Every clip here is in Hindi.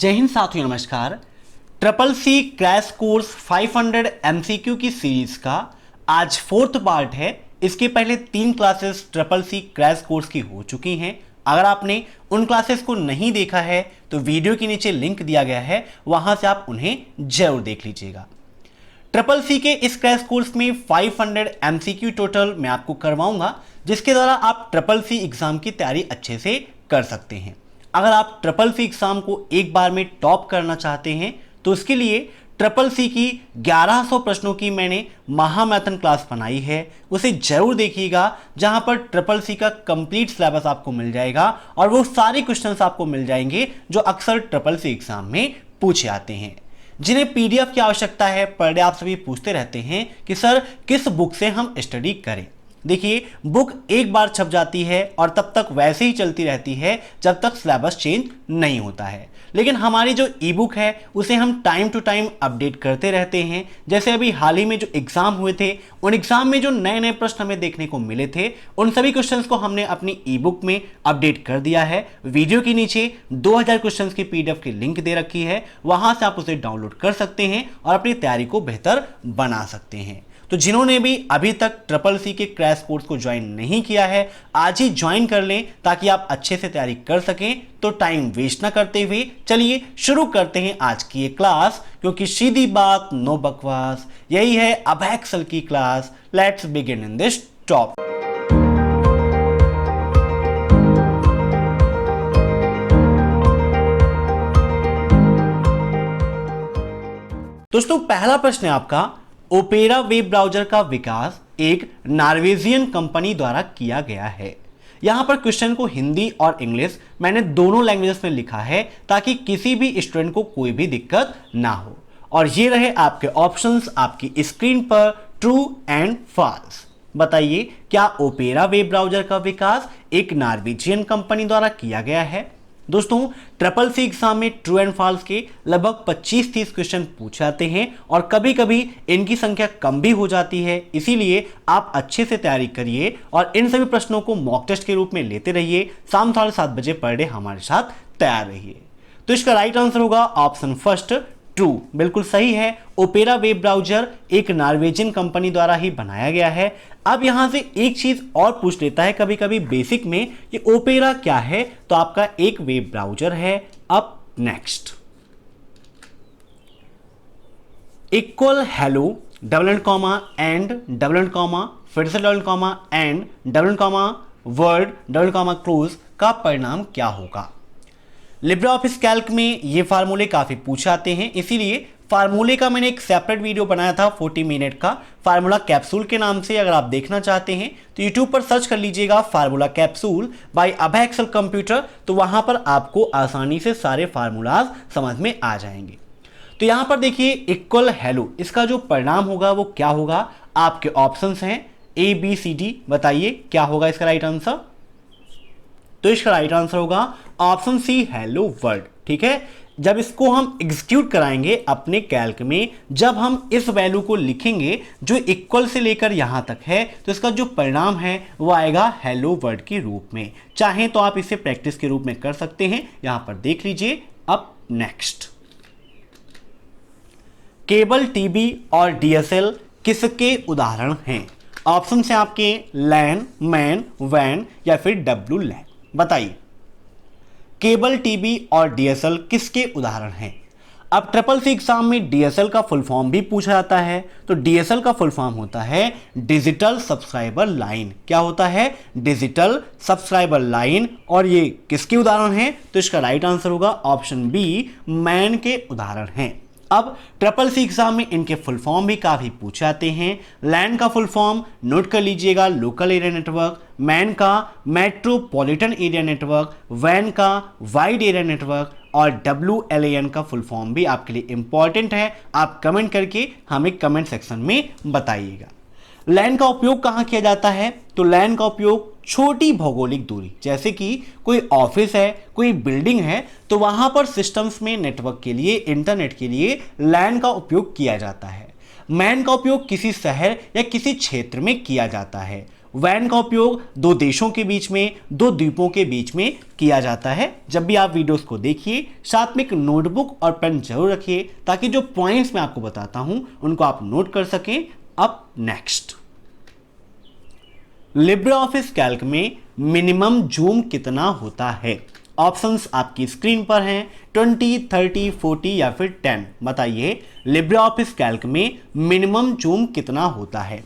जय हिंद साथियों, नमस्कार। Triple C crash course 500 MCQ की सीरीज का आज फोर्थ पार्ट है। इसके पहले 3 classes triple C crash course की हो चुकी हैं। अगर आपने उन क्लासेस को नहीं देखा है तो वीडियो के नीचे लिंक दिया गया है, वहां से आप उन्हें जरूर देख लीजिएगा। ट्रिपल सी के इस क्रैश कोर्स में 500 एमसीक्यू टोटल मैं आपको करवाऊंगा, जिसके द्वारा आप ट्रिपल सी एग्जाम की तैयारी अच्छे से कर सकते हैं। अगर आप ट्रिपल सी एग्जाम को एक बार में टॉप करना चाहते हैं तो उसके लिए ट्रिपल सी की 1100 प्रश्नों की मैंने महामैथन क्लास बनाई है, उसे जरूर देखिएगा, जहां पर ट्रिपल सी का कंप्लीट सिलेबस आपको मिल जाएगा और वो सारे क्वेश्चंस आपको मिल जाएंगे जो अक्सर ट्रिपल सी एग्जाम में पूछे आते हैं। जिन्हें पीडीएफ की आवश्यकता है, पर डे आप सभी पूछते रहते हैं कि सर किस बुक से हम स्टडी करें। देखिए, बुक एक बार छप जाती है और तब तक वैसे ही चलती रहती है जब तक सिलेबस चेंज नहीं होता है, लेकिन हमारी जो ई बुक है उसे हम टाइम टू टाइम अपडेट करते रहते हैं। जैसे अभी हाल ही में जो एग्जाम हुए थे, उन एग्जाम में जो नए नए प्रश्न हमें देखने को मिले थे, उन सभी क्वेश्चंस को हमने अपनी ई बुक में अपडेट कर दिया है। वीडियो के नीचे 2000 क्वेश्चंस की पीडीएफ की लिंक दे रखी है, वहां से आप उसे डाउनलोड कर सकते हैं और अपनी तैयारी को बेहतर बना सकते हैं। तो जिन्होंने भी अभी तक ट्रिपल सी के क्रैश कोर्स को ज्वाइन नहीं किया है, आज ही ज्वाइन कर लें ताकि आप अच्छे से तैयारी कर सकें। तो टाइम वेस्ट ना करते हुए चलिए शुरू करते हैं आज की ये क्लास, क्योंकि सीधी बात नो बकवास, यही है अबैक्सल की class. Let's begin in this top. दोस्तों, पहला प्रश्न है आपका, ओपेरा वेब ब्राउजर का विकास एक नॉर्वेजियन कंपनी द्वारा किया गया है। यहां पर क्वेश्चन को हिंदी और इंग्लिश मैंने दोनों लैंग्वेजेस में लिखा है ताकि किसी भी स्टूडेंट को कोई भी दिक्कत ना हो। और ये रहे आपके ऑप्शंस आपकी स्क्रीन पर, ट्रू एंड फॉल्स। बताइए, क्या ओपेरा वेब ब्राउजर का विकास एक नॉर्वेजियन कंपनी द्वारा किया गया है? दोस्तों, ट्रिपल सी एग्जाम में ट्रू एंड फॉल्स के लगभग 25-30 क्वेश्चन पूछे जाते हैं और कभी कभी इनकी संख्या कम भी हो जाती है। इसीलिए आप अच्छे से तैयारी करिए और इन सभी प्रश्नों को मॉक टेस्ट के रूप में लेते रहिए। शाम 7:30 बजे पर डे हमारे साथ तैयार रहिए। तो इसका राइट आंसर होगा ऑप्शन फर्स्ट, ट्रू। बिल्कुल सही है, ओपेरा वेब ब्राउजर एक नॉर्वेजियन कंपनी द्वारा ही बनाया गया है। अब यहां से एक चीज और पूछ लेता है कभी कभी बेसिक में, कि ओपेरा क्या है, तो आपका एक वेब ब्राउजर है। अब next, equal hello double and comma and double and comma, फिर से double comma and double and comma, word double comma close का परिणाम क्या होगा? लिब्रे ऑफिस कैल्क में ये फार्मूले काफी पूछे आते हैं, इसीलिए फार्मूले का मैंने एक सेपरेट वीडियो बनाया था 40 मिनट का, फार्मूला कैप्सूल के नाम से। अगर आप देखना चाहते हैं तो यूट्यूब पर सर्च कर लीजिएगा फार्मूला कैप्सूल बाय अबैक्सल कंप्यूटर, तो वहां पर आपको आसानी से सारे फार्मूलाज समझ में आ जाएंगे। तो यहां पर देखिए, इक्वल हेलो, इसका जो परिणाम होगा वो क्या होगा? आपके ऑप्शंस हैं ए बी सी डी। बताइए क्या होगा इसका राइट आंसर? तो इसका राइट आंसर होगा ऑप्शन सी, हेलो वर्ल्ड। ठीक है, जब इसको हम एग्जीक्यूट कराएंगे अपने कैल्क में, जब हम इस वैल्यू को लिखेंगे जो इक्वल से लेकर यहां तक है, तो इसका जो परिणाम है वो आएगा हेलो वर्ल्ड के रूप में। चाहे तो आप इसे प्रैक्टिस के रूप में कर सकते हैं, यहां पर देख लीजिए। अब नेक्स्ट, केबल टीवी और डीएसएल किसके उदाहरण हैं? ऑप्शन है आपके लैन, मैन, वैन या फिर डब्ल्यू लैन। बताइए, केबल टीवी और डीएसएल किसके उदाहरण हैं? अब ट्रिपल सी एग्जाम में डीएसएल का फुल फॉर्म भी पूछा जाता है, तो डीएसएल का फुल फॉर्म होता है डिजिटल सब्सक्राइबर लाइन। क्या होता है? Digital subscriber line. और ये किसके उदाहरण हैं? तो इसका राइट आंसर होगा ऑप्शन बी, मैन के उदाहरण हैं। अब ट्रिपल सी एग्जाम में इनके फुल फॉर्म भी काफी पूछे जाते हैं। लैन का फुल फॉर्म नोट कर लीजिएगा, लोकल एरिया नेटवर्क। मैन का मेट्रोपॉलिटन एरिया नेटवर्क। वैन का वाइड एरिया नेटवर्क। और WLAN का फुल फॉर्म भी आपके लिए इंपॉर्टेंट है, आप कमेंट करके हमें कमेंट सेक्शन में बताइएगा। लैन का उपयोग कहाँ किया जाता है? तो लैन का उपयोग छोटी भौगोलिक दूरी, जैसे कि कोई ऑफिस है, कोई बिल्डिंग है, तो वहां पर सिस्टम्स में नेटवर्क के लिए, इंटरनेट के लिए लैन का उपयोग किया जाता है। मैन का उपयोग किसी शहर या किसी क्षेत्र में किया जाता है। वैन का उपयोग दो देशों के बीच में, दो द्वीपों के बीच में किया जाता है। जब भी आप वीडियोस को देखिए साथ में एक नोटबुक और पेन जरूर रखिए ताकि जो पॉइंट्स मैं आपको बताता हूं उनको आप नोट कर सकें। अब नेक्स्ट, लिब्रे ऑफिस कैल्क में मिनिमम जूम कितना होता है? ऑप्शंस आपकी स्क्रीन पर हैं, 20, 30, 40 या फिर 10। बताइए लिब्रे ऑफिस कैल्क में मिनिमम जूम कितना होता है?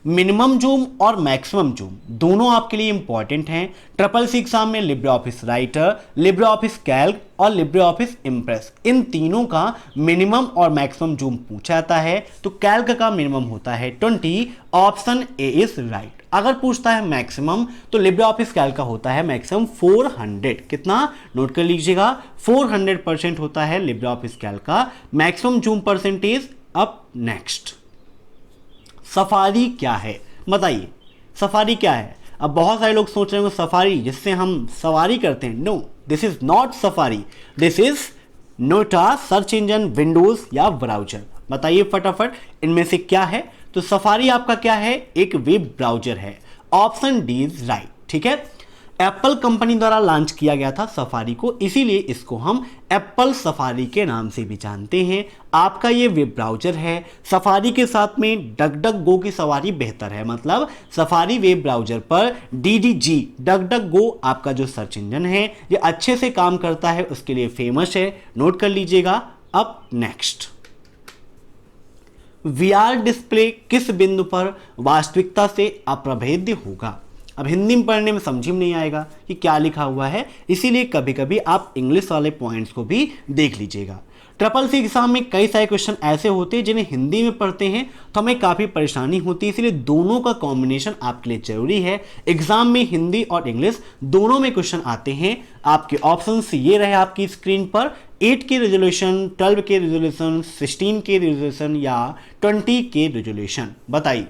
मिनिमम जूम और मैक्सिमम जूम दोनों आपके लिए इंपॉर्टेंट हैं। ट्रिपल सी एग्जाम में Libre office writer, Libre office Calc और लिब्रे ऑफिस इम्प्रेस, इन तीनों का मिनिमम और मैक्सिमम जूम पूछा जाता है। तो कैल्क का मिनिमम होता है 20, ऑप्शन ए इज राइट। अगर पूछता है मैक्सिमम तो लिब्रे ऑफिस कैल्क का होता है मैक्सिमम 400। कितना? नोट कर लीजिएगा, 400% होता है लिब्रे ऑफिस कैल्क का मैक्सिमम जूम परसेंटेज। अब नेक्स्ट, सफारी क्या है? बताइए सफारी क्या है? अब बहुत सारे लोग सोच रहे होंगे सफारी जिससे हम सवारी करते हैं। No, this is not Safari, this is not a search engine, Windows या ब्राउजर। बताइए फटाफट इनमें से क्या है? तो सफारी आपका क्या है? एक वेब ब्राउजर है। Option D is right. ठीक है, एप्पल कंपनी द्वारा लॉन्च किया गया था सफारी को, इसीलिए इसको हम एप्पल सफारी के नाम से भी जानते हैं। आपका ये वेब ब्राउजर है। सफारी के साथ में डक डक गो की सवारी बेहतर है, मतलब सफारी वेब ब्राउजर पर DDG डक डक गो आपका जो सर्च इंजन है ये अच्छे से काम करता है, उसके लिए फेमस है। नोट कर लीजिएगा। अब नेक्स्ट, VR डिस्प्ले किस बिंदु पर वास्तविकता से अप्रभेद्य होगा? अब हिंदी में पढ़ने में समझ में नहीं आएगा कि क्या लिखा हुआ है, इसीलिए कभी कभी आप इंग्लिश वाले पॉइंट्स को भी देख लीजिएगा। ट्रिपल सी एग्जाम में कई सारे क्वेश्चन ऐसे होते हैं जिन्हें हिंदी में पढ़ते हैं तो हमें काफ़ी परेशानी होती है, इसलिए दोनों का कॉम्बिनेशन आपके लिए जरूरी है। एग्जाम में हिंदी और इंग्लिश दोनों में क्वेश्चन आते हैं। आपके ऑप्शंस ये रहे आपकी स्क्रीन पर, 8 के रेजोल्यूशन, 12 के रेजोल्यूशन, 16 के रेजोल्यूशन या 20 के रेजोल्यूशन। बताइए।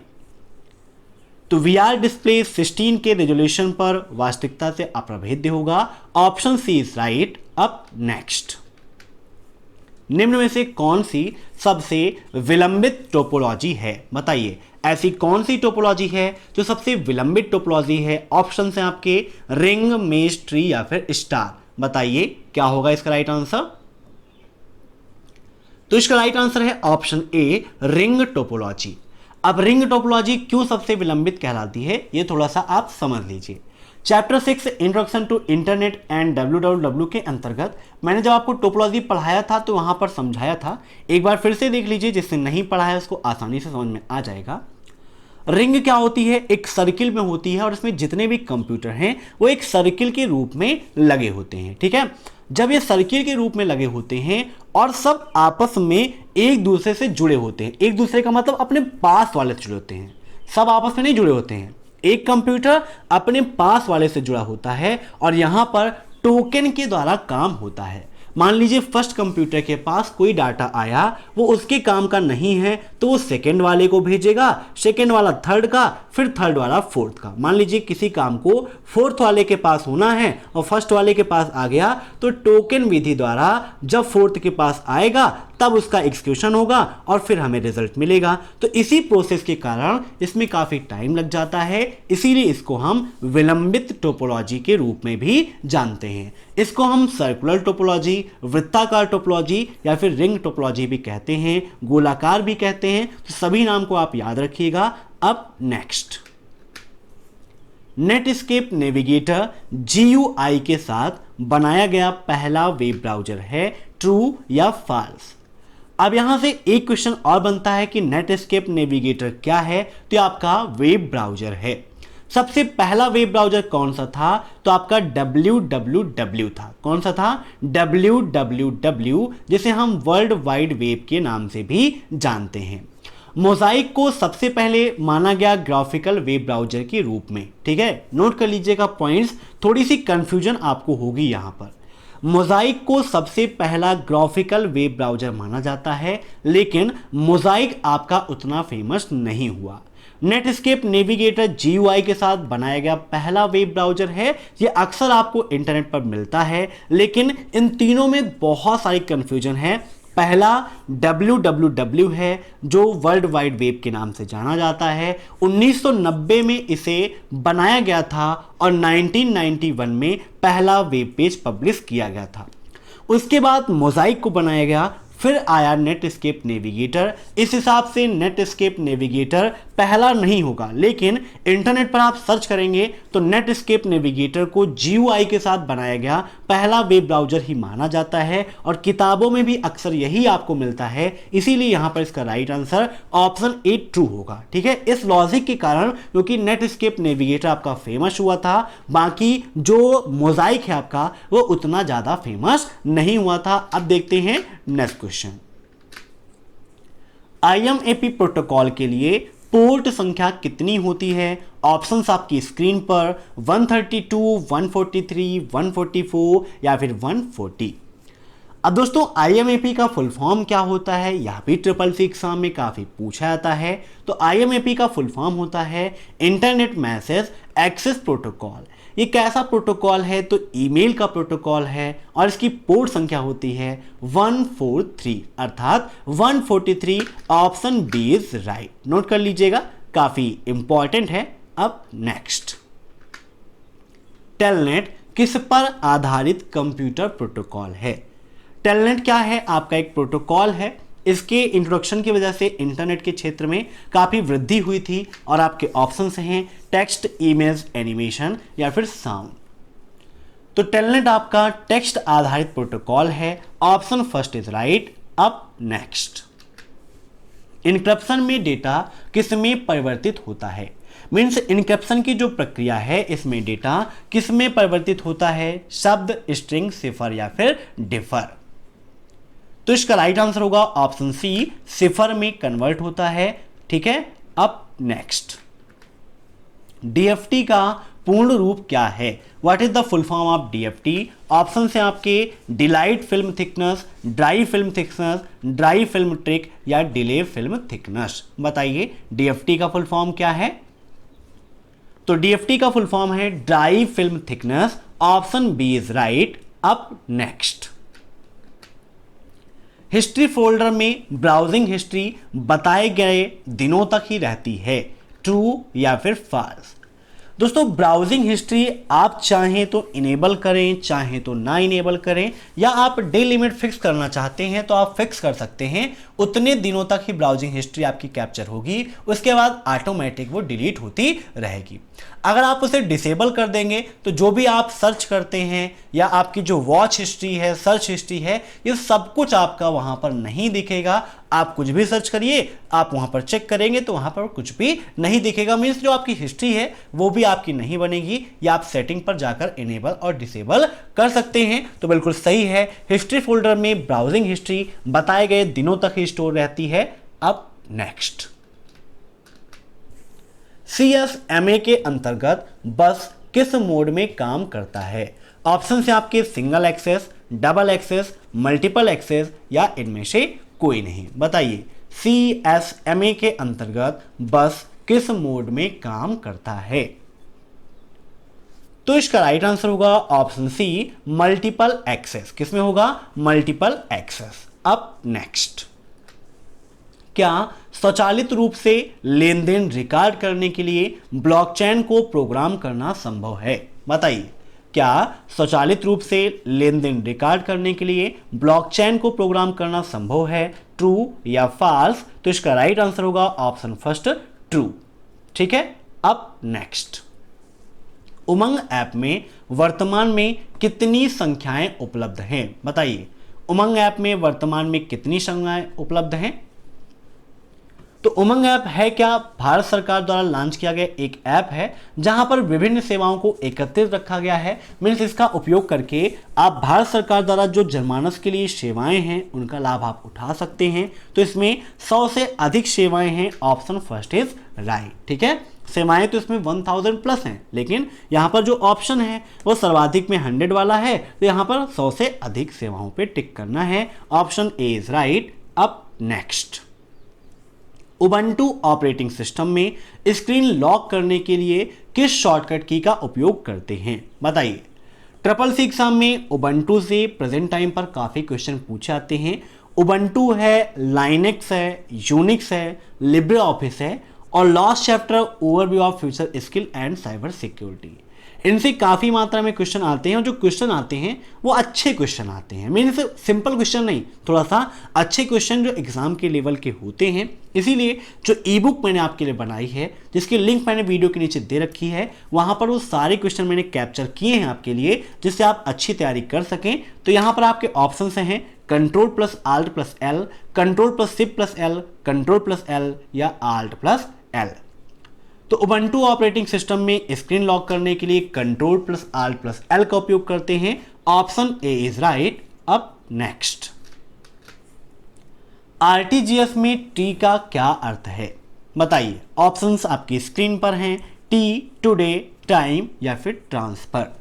तो VR डिस्प्ले 16 के रेजोल्यूशन पर वास्तविकता से अप्रभेद्य होगा। Option C is right. अब नेक्स्ट, निम्न में से कौन सी सबसे विलंबित टोपोलॉजी है? बताइए ऐसी कौन सी टोपोलॉजी है जो सबसे विलंबित टोपोलॉजी है? ऑप्शन है आपके रिंग, मेज, ट्री या फिर स्टार। बताइए क्या होगा इसका राइट आंसर? तो इसका राइट आंसर है ऑप्शन ए, रिंग टोपोलॉजी। अब रिंग टोपोलॉजी क्यों सबसे विलंबित कहलाती है ये थोड़ा सा आप समझ लीजिए। Chapter 6 introduction to internet and WWW के अंतर्गत मैंने जब आपको टोपोलॉजी पढ़ाया था तो वहां पर समझाया था, एक बार फिर से देख लीजिए, जिससे नहीं पढ़ा है उसको आसानी से समझ में आ जाएगा। रिंग क्या होती है? एक सर्किल में होती है और इसमें जितने भी कंप्यूटर हैं वो एक सर्किल के रूप में लगे होते हैं। ठीक है, जब ये सर्किल के रूप में लगे होते हैं और सब आपस में एक दूसरे से जुड़े होते हैं, एक दूसरे का मतलब अपने पास वाले से जुड़े होते हैं, सब आपस में नहीं जुड़े होते हैं। एक कंप्यूटर अपने पास वाले से जुड़ा होता है और यहां पर टोकन के द्वारा काम होता है। मान लीजिए फर्स्ट कंप्यूटर के पास कोई डाटा आया, वो उसके काम का नहीं है तो वो सेकेंड वाले को भेजेगा, सेकेंड वाला थर्ड का, फिर थर्ड वाला फोर्थ का। मान लीजिए किसी काम को फोर्थ वाले के पास होना है और फर्स्ट वाले के पास आ गया तो टोकन विधि द्वारा जब फोर्थ के पास आएगा तब उसका एग्जीक्यूशन होगा और फिर हमें रिजल्ट मिलेगा। तो इसी प्रोसेस के कारण इसमें काफ़ी टाइम लग जाता है, इसीलिए इसको हम विलंबित टोपोलॉजी के रूप में भी जानते हैं। इसको हम सर्कुलर टोपोलॉजी, वृत्ताकार टोपोलॉजी या फिर रिंग टोपोलॉजी भी कहते हैं, गोलाकार भी कहते हैं। तो सभी नाम को आप याद रखिएगा। अब नेक्स्ट, नेटस्केप नेविगेटर GUI के साथ बनाया गया पहला वेब ब्राउज़र है, ट्रू या फॉल्स? अब यहां से एक क्वेश्चन और बनता है कि नेटस्केप नेविगेटर क्या है? तो आपका वेब ब्राउज़र है। सबसे पहला वेब ब्राउज़र कौन सा था? तो आपका www था। कौन सा था? www, जिसे हम वर्ल्ड वाइड वेब के नाम से भी जानते हैं। मोज़ाइक को सबसे पहले माना गया ग्राफिकल वेब ब्राउज़र के रूप में। ठीक है, नोट कर लीजिएगा पॉइंट्स, थोड़ी सी कंफ्यूजन आपको होगी यहां पर। मोज़ाइक को सबसे पहला ग्राफिकल वेब ब्राउज़र माना जाता है, लेकिन मोज़ाइक आपका उतना फेमस नहीं हुआ। नेटस्केप नेविगेटर GUI के साथ बनाया गया पहला वेब ब्राउज़र है। ये अक्सर आपको इंटरनेट पर मिलता है, लेकिन इन तीनों में बहुत सारी कंफ्यूजन है। पहला www है जो वर्ल्ड वाइड वेब के नाम से जाना जाता है। 1990 में इसे बनाया गया था और 1991 में पहला वेब पेज पब्लिश किया गया था। उसके बाद मोज़ाइक को बनाया गया, फिर आया नेटस्केप नेविगेटर। इस हिसाब से नेटस्केप नेविगेटर पहला नहीं होगा, लेकिन इंटरनेट पर आप सर्च करेंगे तो नेटस्केप नेविगेटर को GUI के साथ बनाया गया पहला वेब ब्राउज़र ही माना जाता है और किताबों में भी अक्सर यही आपको मिलता है। इसीलिए यहाँ पर इसका right answer option A true होगा। ठीक है, इस लॉजिक के कारण, क्योंकि नेटस्केप नेविगेटर आपका फेमस हुआ था, बाकी जो मोज़ाइक है आपका वो उतना ज़्यादा फेमस नहीं हुआ था। अब देखते हैं नेक्स्ट क्वेश्चन। IMAP प्रोटोकॉल के लिए पोर्ट संख्या कितनी होती है? ऑप्शंस आपकी स्क्रीन पर 132, 143, 144 या फिर 140। अब दोस्तों IMAP का फुल फॉर्म क्या होता है, यह भी SSC एग्जाम में काफ़ी पूछा जाता है। तो IMAP का फुल फॉर्म होता है इंटरनेट मैसेज एक्सेस प्रोटोकॉल। ये कैसा प्रोटोकॉल है? तो ईमेल का प्रोटोकॉल है और इसकी पोर्ट संख्या होती है 143, अर्थात 143। Option B is right, note कर लीजिएगा, काफ़ी इंपॉर्टेंट है। अब नेक्स्ट, टेलनेट किस पर आधारित कंप्यूटर प्रोटोकॉल है? टेलनेट क्या है? आपका एक प्रोटोकॉल है। इसके इंट्रोडक्शन की वजह से इंटरनेट के क्षेत्र में काफ़ी वृद्धि हुई थी और आपके ऑप्शंस हैं टेक्स्ट, इमेज, एनिमेशन या फिर साउंड। तो टेलनेट आपका टेक्स्ट आधारित प्रोटोकॉल है। Option first is right. अब नेक्स्ट, इनक्रिप्शन में डेटा किस में परिवर्तित होता है? मीन्स इनक्रिप्शन की जो प्रक्रिया है इसमें डेटा किस में परिवर्तित होता है? शब्द, स्ट्रिंग, सिफर या फिर डिफर। तो इसका राइट आंसर होगा ऑप्शन सी, सिफर में कन्वर्ट होता है। ठीक है, अब नेक्स्ट, DFT का पूर्ण रूप क्या है? What is the full form of DFT? Option है आपके delight film thickness, dry film thickness, dry film trick या डिले फिल्म थिकनेस। बताइए DFT का फुल फॉर्म क्या है? तो DFT का फुल फॉर्म है dry film thickness. Option B is right. अब नेक्स्ट, हिस्ट्री फोल्डर में ब्राउजिंग हिस्ट्री बताए गए दिनों तक ही रहती है, ट्रू या फिर फॉल्स? दोस्तों ब्राउजिंग हिस्ट्री आप चाहें तो इनेबल करें, चाहें तो ना इनेबल करें, या आप डे लिमिट फिक्स करना चाहते हैं तो आप फिक्स कर सकते हैं। उतने दिनों तक ही ब्राउजिंग हिस्ट्री आपकी कैप्चर होगी, उसके बाद ऑटोमेटिक वो डिलीट होती रहेगी। अगर आप उसे डिसेबल कर देंगे तो जो भी आप सर्च करते हैं या आपकी जो वॉच हिस्ट्री है, सर्च हिस्ट्री है, ये सब कुछ आपका वहाँ पर नहीं दिखेगा। आप कुछ भी सर्च करिए, आप वहाँ पर चेक करेंगे तो वहाँ पर कुछ भी नहीं दिखेगा। मीन्स जो आपकी हिस्ट्री है वो भी आपकी नहीं बनेगी। या आप सेटिंग पर जाकर इनेबल और डिसेबल कर सकते हैं। तो बिल्कुल सही है, हिस्ट्री फोल्डर में ब्राउजिंग हिस्ट्री बताए गए दिनों तक ही स्टोर रहती है। अब नेक्स्ट, CSMA के अंतर्गत बस किस मोड में काम करता है? ऑप्शन से आपके single access, double access, multiple access या इनमें से कोई नहीं। बताइए CSMA के अंतर्गत बस किस मोड में काम करता है? तो इसका राइट आंसर होगा ऑप्शन सी, मल्टीपल एक्सेस। किसमें होगा? Multiple access. अब नेक्स्ट, क्या स्वचालित रूप से लेन देन रिकॉर्ड करने के लिए ब्लॉकचेन को प्रोग्राम करना संभव है? बताइए, क्या स्वचालित रूप से लेन देन रिकॉर्ड करने के लिए ब्लॉकचेन को प्रोग्राम करना संभव है, ट्रू या फॉल्स? तो इसका राइट आंसर होगा ऑप्शन फर्स्ट, ट्रू। ठीक है, अब नेक्स्ट, उमंग ऐप में वर्तमान में कितनी संख्याएं उपलब्ध हैं? बताइए, उमंग ऐप में वर्तमान में कितनी संख्याएं उपलब्ध हैं? तो उमंग ऐप है क्या? भारत सरकार द्वारा लॉन्च किया गया एक ऐप है जहां पर विभिन्न सेवाओं को एकत्रित रखा गया है। मीन्स इसका उपयोग करके आप भारत सरकार द्वारा जो जनमानस के लिए सेवाएं हैं उनका लाभ आप उठा सकते हैं। तो इसमें 100 से अधिक सेवाएं हैं। Option first is right. ठीक है, सेवाएं तो इसमें 1000 प्लस हैं, लेकिन यहाँ पर जो ऑप्शन है वो सर्वाधिक में 100 वाला है, तो यहाँ पर 100 से अधिक सेवाओं पे टिक करना है। Option A is right. अब नेक्स्ट, उबंटू ऑपरेटिंग सिस्टम में स्क्रीन लॉक करने के लिए किस शॉर्टकट की का उपयोग करते हैं? बताइए। SSC एग्जाम में उबंटू से प्रेजेंट टाइम पर काफ़ी क्वेश्चन पूछे जाते हैं। उबंटू है, लाइनेक्स है, यूनिक्स है, लिब्रे ऑफिस है और last chapter overview of future skill and cyber security. इनसे काफ़ी मात्रा में क्वेश्चन आते हैं और जो क्वेश्चन आते हैं वो अच्छे क्वेश्चन आते हैं, मीन्स सिंपल क्वेश्चन नहीं, थोड़ा सा अच्छे क्वेश्चन जो एग्जाम के लेवल के होते हैं। इसीलिए जो ई बुक मैंने आपके लिए बनाई है, जिसकी लिंक मैंने वीडियो के नीचे दे रखी है, वहाँ पर वो सारे क्वेश्चन मैंने कैप्चर किए हैं आपके लिए, जिससे आप अच्छी तैयारी कर सकें। तो यहाँ पर आपके ऑप्शन हैं control plus alt plus L, control plus shift plus L, control plus L या आल्ट प्लस एल। तो उबंटू ऑपरेटिंग सिस्टम में स्क्रीन लॉक करने के लिए control plus alt plus L का उपयोग करते हैं। Option A is right. अब नेक्स्ट, आरटीजीएस में टी का क्या अर्थ है बताइए। ऑप्शंस आपकी स्क्रीन पर हैं, टी, टुडे, टाइम या फिर ट्रांसफर।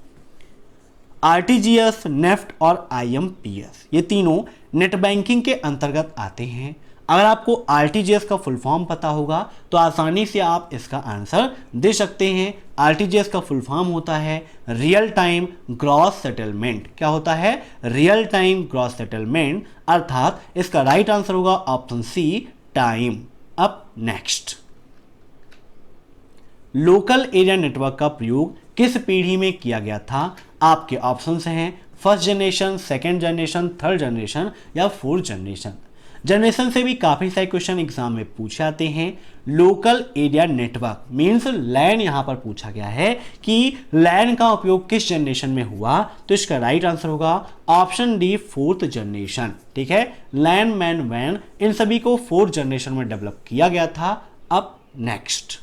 आरटीजीएस, नेफ्ट और आईएमपीएस ये तीनों नेट बैंकिंग के अंतर्गत आते हैं। अगर आपको आरटीजीएस का फुल फॉर्म पता होगा तो आसानी से आप इसका आंसर दे सकते हैं। आरटीजीएस का फुल फॉर्म होता है रियल टाइम ग्रॉस सेटलमेंट। क्या होता है? रियल टाइम ग्रॉस सेटलमेंट, अर्थात इसका राइट आंसर होगा ऑप्शन सी, टाइम। अब नेक्स्ट, लोकल एरिया नेटवर्क का प्रयोग किस पीढ़ी में किया गया था? आपके ऑप्शंस हैं first generation, second generation, third generation या फोर्थ जनरेशन। जनरेशन से भी काफ़ी सारे क्वेश्चन एग्जाम में पूछे आते हैं। लोकल एरिया नेटवर्क मीन्स लैन यहाँ पर पूछा गया है कि लैन का उपयोग किस जनरेशन में हुआ, तो इसका राइट आंसर होगा ऑप्शन डी, फोर्थ जनरेशन। ठीक है, लैन, मैन, वैन इन सभी को फोर्थ जनरेशन में डेवलप किया गया था। अब नेक्स्ट,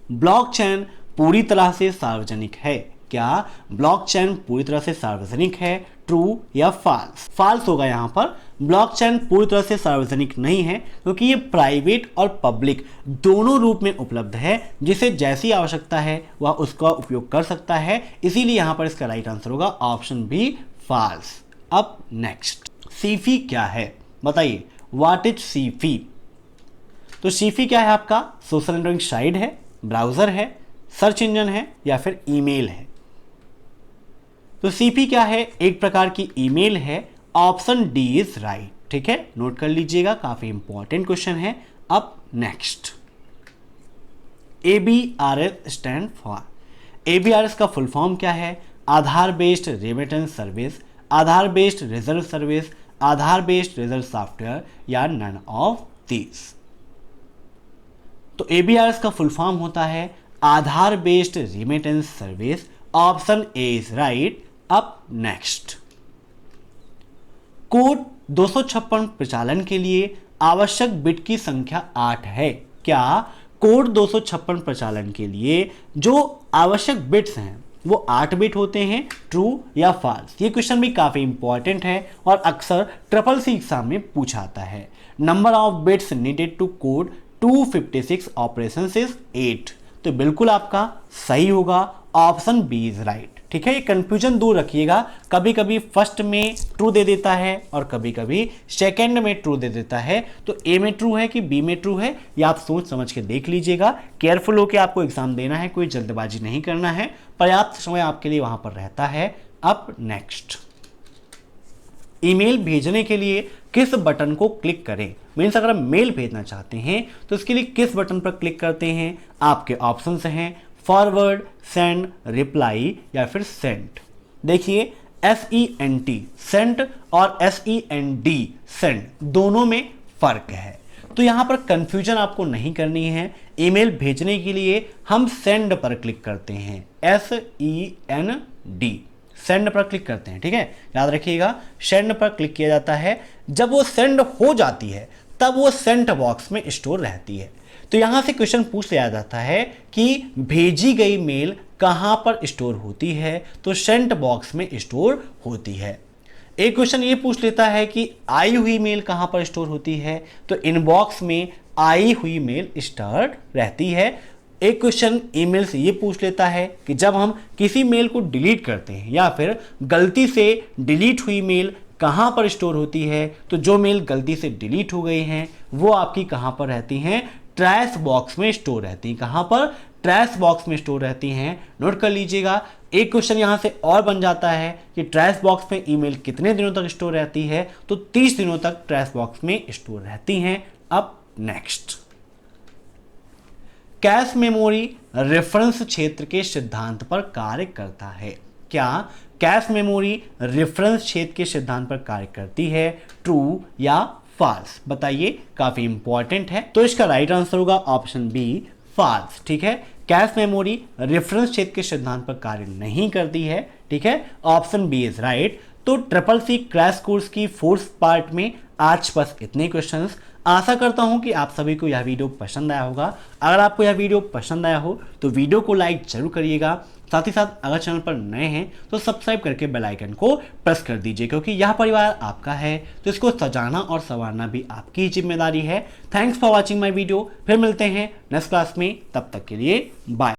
ब्लॉकचेन पूरी तरह से सार्वजनिक है। क्या ब्लॉकचेन पूरी तरह से सार्वजनिक है? ट्रू या फॉल्स? फॉल्स होगा यहाँ पर। ब्लॉकचेन पूरी तरह से सार्वजनिक नहीं है क्योंकि ये प्राइवेट और पब्लिक दोनों रूप में उपलब्ध है। जिसे जैसी आवश्यकता है वह उसका उपयोग कर सकता है, इसीलिए यहाँ पर इसका राइट आंसर होगा ऑप्शन बी, फॉल्स। अब नेक्स्ट, सीफी क्या है बताइए। What is Sify? तो सीफी क्या है आपका? सोशल नेटवर्किंग साइट है, ब्राउजर है, सर्च इंजन है या फिर ईमेल है। तो सीपी क्या है? एक प्रकार की ईमेल है। Option D is right. ठीक है, नोट कर लीजिएगा, काफी इंपॉर्टेंट क्वेश्चन है। अब next, ABRS stand for. ABRS का फुल फॉर्म क्या है? Aadhaar based remittance service, Aadhaar based result service, Aadhaar based result software या नन ऑफ दीज। तो ABRS का फुल फॉर्म होता है Aadhaar based remittance service. Option A is right. अब नेक्स्ट, कोड 256 प्रचालन के लिए आवश्यक बिट की संख्या 8 है। क्या कोड 256 प्रचालन के लिए जो आवश्यक बिट्स हैं वो 8 बिट होते हैं? ट्रू या फॉल्स? ये क्वेश्चन भी काफी इंपॉर्टेंट है और अक्सर CCC एग्जाम में पूछा आता है। Number of bits needed to code 256 operations is 8। तो बिल्कुल आपका सही होगा, ऑप्शन बी इज राइट। ठीक है, ये कंफ्यूजन दूर रखिएगा, कभी कभी फर्स्ट में ट्रू दे देता है और कभी कभी सेकंड में ट्रू दे देता है। तो ए में ट्रू है कि बी में ट्रू है, ये आप सोच समझ के देख लीजिएगा। केयरफुल होकर आपको एग्जाम देना है, कोई जल्दबाजी नहीं करना है, पर्याप्त समय आपके लिए वहां पर रहता है। अब नेक्स्ट, ईमेल भेजने के लिए किस बटन को क्लिक करें? मीन्स अगर हम मेल भेजना चाहते हैं तो इसके लिए किस बटन पर क्लिक करते हैं? आपके ऑप्शंस हैं फॉरवर्ड, सेंड, रिप्लाई या फिर सेंड। देखिए SENT सेंड और SEND सेंड दोनों में फर्क है, तो यहां पर कंफ्यूजन आपको नहीं करनी है। ईमेल भेजने के लिए हम सेंड पर क्लिक करते हैं, SEND सेंड पर क्लिक करते हैं। ठीक है, याद रखिएगा, सेंड पर क्लिक किया जाता है। जब वो सेंड हो जाती है तब वो सेंट बॉक्स में स्टोर रहती है। तो यहां से क्वेश्चन पूछ लिया जाता है कि भेजी गई मेल कहां पर स्टोर होती है? तो सेंट बॉक्स में स्टोर होती है। एक क्वेश्चन ये पूछ लेता है कि आई हुई मेल कहां पर स्टोर होती है? तो इनबॉक्स में आई हुई मेल स्टोर रहती है। एक क्वेश्चन ईमेल से ये पूछ लेता है कि जब हम किसी मेल को डिलीट करते हैं या फिर गलती से डिलीट हुई मेल कहां पर स्टोर होती है? तो जो मेल गलती से डिलीट हो गई हैं वो आपकी कहां पर रहती हैं? ट्रैश बॉक्स में स्टोर रहती हैं। कहां पर? ट्रैश बॉक्स में स्टोर रहती हैं। नोट कर लीजिएगा। एक क्वेश्चन यहां से और बन जाता है कि ट्रैश बॉक्स में ईमेल कितने दिनों तक स्टोर रहती है, तो 30 दिनों तक ट्रैश बॉक्स में स्टोर रहती हैं। अब नेक्स्ट, कैश मेमोरी रेफरेंस क्षेत्र के सिद्धांत पर कार्य करता है। क्या कैश मेमोरी रेफरेंस क्षेत्र के सिद्धांत पर कार्य करती है? ट्रू या फॉल्स बताइए, काफी इंपॉर्टेंट है। तो इसका राइट आंसर होगा ऑप्शन बी, फॉल्स। ठीक है, कैश मेमोरी रेफरेंस क्षेत्र के सिद्धांत पर कार्य नहीं करती है। ठीक है, ऑप्शन बी इज राइट। तो ट्रिपल सी क्रैश कोर्स की फोर्थ पार्ट में आज बस इतने क्वेश्चंस। आशा करता हूं कि आप सभी को यह वीडियो पसंद आया होगा। अगर आपको यह वीडियो पसंद आया हो तो वीडियो को लाइक जरूर करिएगा। साथ ही साथ अगर चैनल पर नए हैं तो सब्सक्राइब करके बेल आइकन को प्रेस कर दीजिए, क्योंकि यह परिवार आपका है तो इसको सजाना और संवारना भी आपकी ही जिम्मेदारी है। Thanks for watching my video. फिर मिलते हैं नेक्स्ट क्लास में, तब तक के लिए बाय।